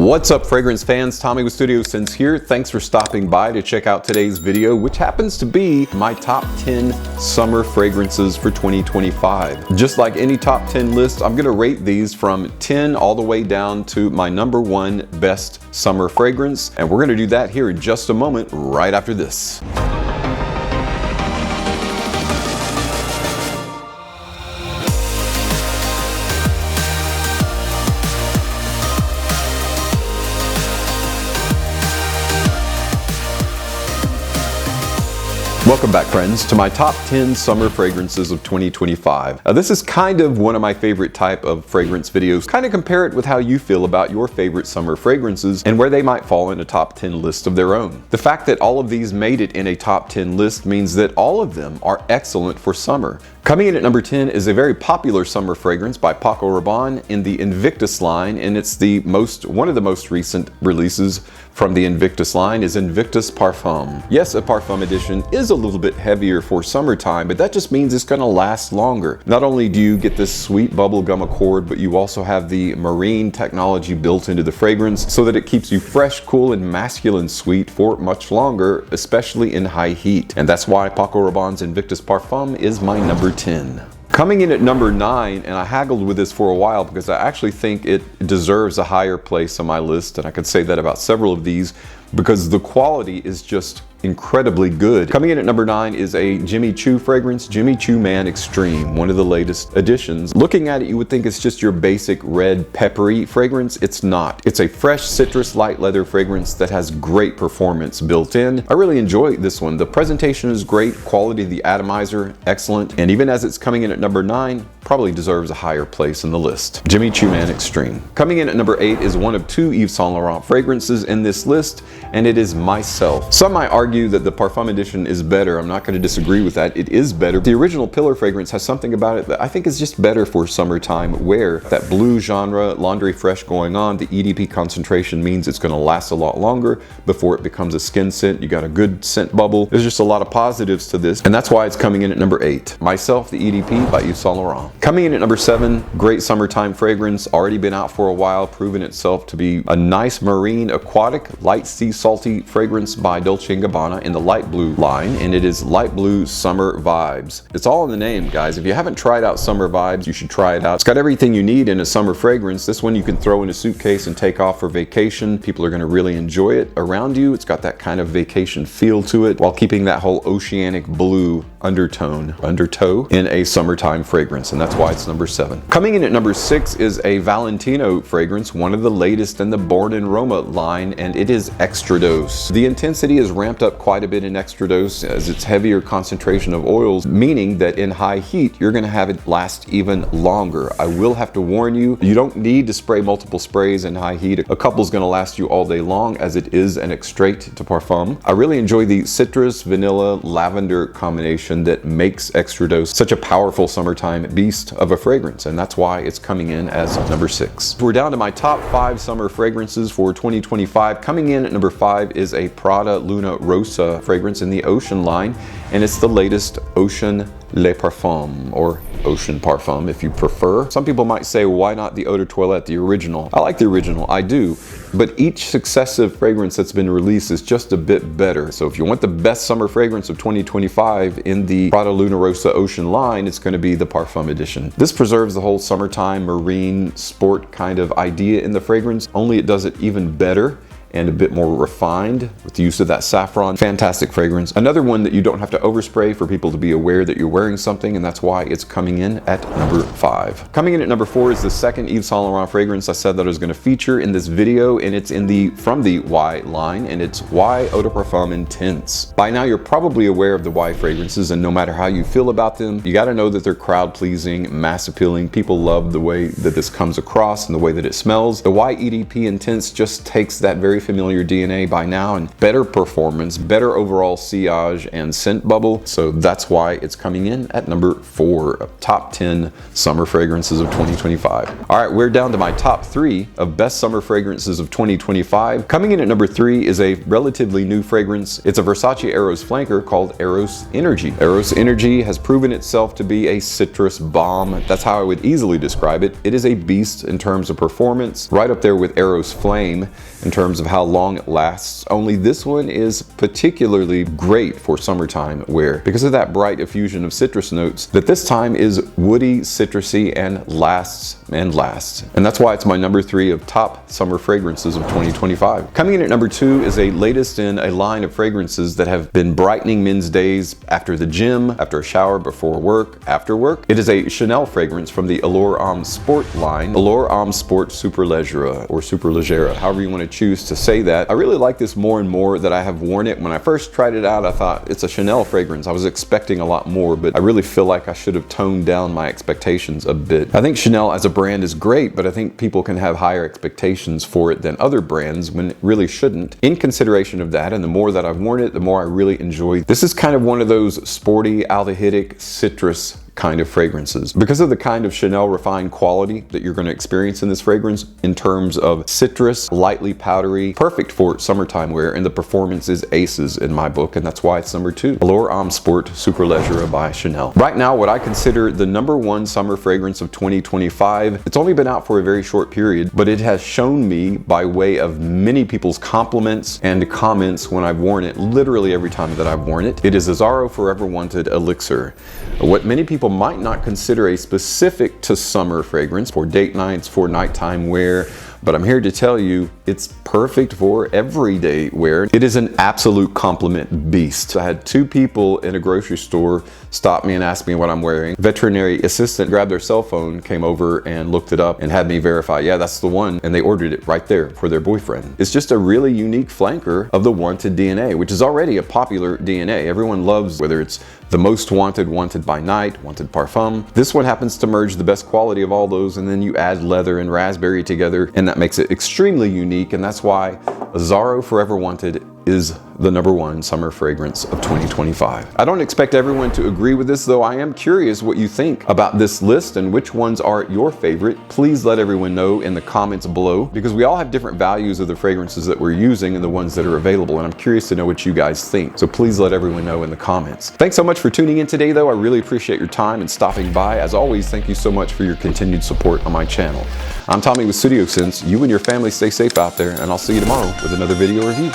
What's up, fragrance fans? Tommy with Studio Sense here. Thanks for stopping by to check out today's video, which happens to be my top 10 summer fragrances for 2025. Just like any top 10 list, I'm gonna rate these from 10 all the way down to my number one best summer fragrance. And we're gonna do that here in just a moment, right after this. Welcome back, friends, to my top 10 summer fragrances of 2025. This is kind of one of my favorite type of fragrance videos. Kind of compare it with how you feel about your favorite summer fragrances and where they might fall in a top 10 list of their own. The fact that all of these made it in a top 10 list means that all of them are excellent for summer. Coming in at number 10 is a very popular summer fragrance by Paco Rabanne in the Invictus line, and it's one of the most recent releases from the Invictus line is Invictus Parfum. Yes, a Parfum edition is a little bit heavier for summertime, but that just means it's gonna last longer. Not only do you get this sweet bubblegum accord, but you also have the marine technology built into the fragrance so that it keeps you fresh, cool, and masculine sweet for much longer, especially in high heat. And that's why Paco Rabanne's Invictus Parfum is my number 10. Coming in at number 9, and I haggled with this for a while because I actually think it deserves a higher place on my list, and I could say that about several of these because the quality is just incredibly good. Coming in at number 9 is a Jimmy Choo fragrance, Jimmy Choo Man Extreme, one of the latest additions. Looking at it, you would think it's just your basic red peppery fragrance. It's not. It's a fresh citrus light leather fragrance that has great performance built in. I really enjoy this one. The presentation is great, quality of the atomizer, excellent, and even as it's coming in at number 9, probably deserves a higher place in the list. Jimmy Choo Man Extreme. Coming in at number 8 is one of 2 Yves Saint Laurent fragrances in this list, and it is Myself. Some might argue that the Parfum edition is better. I'm not going to disagree with that. It is better. The original Pillar fragrance has something about it that I think is just better for summertime, where that blue genre, laundry fresh going on, the EDP concentration means it's going to last a lot longer before it becomes a skin scent. You got a good scent bubble. There's just a lot of positives to this, and that's why it's coming in at number 8. Myself, the EDP by Yves Saint Laurent. Coming in at number 7, great summertime fragrance, already been out for a while, proven itself to be a nice marine, aquatic, light sea salty fragrance by Dolce & Gabbana in the light blue line, and it is Light Blue Summer Vibes. It's all in the name, guys. If you haven't tried out Summer Vibes, you should try it out. It's got everything you need in a summer fragrance. This one you can throw in a suitcase and take off for vacation. People are going to really enjoy it around you. It's got that kind of vacation feel to it while keeping that whole oceanic blue undertow in a summertime fragrance, and that's why it's number 7. Coming in at number 6 is a Valentino fragrance, one of the latest in the Born in Roma line, and it is Extra Dose. The intensity is ramped up quite a bit in Extra Dose as it's heavier concentration of oils, meaning that in high heat you're going to have it last even longer. I will have to warn you, you don't need to spray multiple sprays in high heat. A couple's going to last you all day long, as it is an extrait de parfum. I really enjoy the citrus, vanilla, lavender combination that makes Extra Dose such a powerful summertime beast of a fragrance, and that's why it's coming in as number 6. We're down to my top 5 summer fragrances for 2025. Coming in at number 5 is a Prada Luna Rosa fragrance in the Ocean line, and it's the latest Ocean Le Parfum, or Ocean Parfum if you prefer. Some people might say, why not the Eau de Toilette, the original? I like the original, I do, but each successive fragrance that's been released is just a bit better. So if you want the best summer fragrance of 2025 in the Prada Luna Rosa Ocean line, it's going to be the Parfum edition. This preserves the whole summertime marine sport kind of idea in the fragrance, only it does it even better and a bit more refined with the use of that saffron. Fantastic fragrance. Another one that you don't have to overspray for people to be aware that you're wearing something, and that's why it's coming in at number 5. Coming in at number 4 is the second Yves Saint Laurent fragrance I said that I was going to feature in this video, and it's from the Y line, and it's Y Eau de Parfum Intense. By now you're probably aware of the Y fragrances, and no matter how you feel about them, you got to know that they're crowd pleasing, mass appealing. People love the way that this comes across and the way that it smells. The Y EDP Intense just takes that very familiar DNA by now, and better performance, better overall sillage and scent bubble. So that's why it's coming in at number 4 of top 10 summer fragrances of 2025. All right, we're down to my top 3 of best summer fragrances of 2025. Coming in at number 3 is a relatively new fragrance. It's a Versace Eros flanker called Eros Energy. Eros Energy has proven itself to be a citrus bomb. That's how I would easily describe it. It is a beast in terms of performance, right up there with Eros Flame in terms of how long it lasts. Only this one is particularly great for summertime wear because of that bright effusion of citrus notes that this time is woody, citrusy, and lasts and lasts. And that's why it's my number 3 of top summer fragrances of 2025. Coming in at number 2 is a latest in a line of fragrances that have been brightening men's days after the gym, after a shower, before work, after work. It is a Chanel fragrance from the Allure Homme Sport line, Allure Homme Sport Superleggera, or Superleggera, however you want to choose to say that. I really like this more and more that I have worn it. When I first tried it out, I thought it's a Chanel fragrance. I was expecting a lot more, but I really feel like I should have toned down my expectations a bit. I think Chanel as a brand is great, but I think people can have higher expectations for it than other brands when it really shouldn't. In consideration of that, and the more that I've worn it, the more I really enjoy. This is kind of one of those sporty, aldehydic, citrus kind of fragrances. Because of the kind of Chanel refined quality that you're going to experience in this fragrance in terms of citrus, lightly powdery, perfect for summertime wear, and the performance is aces in my book, and that's why it's number 2. Allure Homme Sport Superleggera by Chanel. Right now, what I consider the number 1 summer fragrance of 2025, it's only been out for a very short period, but it has shown me by way of many people's compliments and comments when I've worn it, literally every time that I've worn it. It is Azzaro Forever Wanted Elixir. What many people might not consider a specific to summer fragrance for date nights, for nighttime wear, but I'm here to tell you it's perfect for everyday wear. It is an absolute compliment beast. I had 2 people in a grocery store stop me and ask me what I'm wearing. Veterinary assistant grabbed their cell phone, came over and looked it up and had me verify, yeah, that's the one, and they ordered it right there for their boyfriend. It's just a really unique flanker of the wanted DNA, which is already a popular DNA. Everyone loves, whether it's the most wanted, wanted by night, wanted parfum. This one happens to merge the best quality of all those, and then you add leather and raspberry together, and that makes it extremely unique, and that's why Azzaro Forever Wanted is the number 1 summer fragrance of 2025. I don't expect everyone to agree with this, though I am curious what you think about this list and which ones are your favorite. Please let everyone know in the comments below, because we all have different values of the fragrances that we're using and the ones that are available, and I'm curious to know what you guys think. So please let everyone know in the comments. Thanks so much for tuning in today, though. I really appreciate your time and stopping by. As always, thank you so much for your continued support on my channel. I'm Tommy with Studio Sense. You and your family stay safe out there, and I'll see you tomorrow with another video review.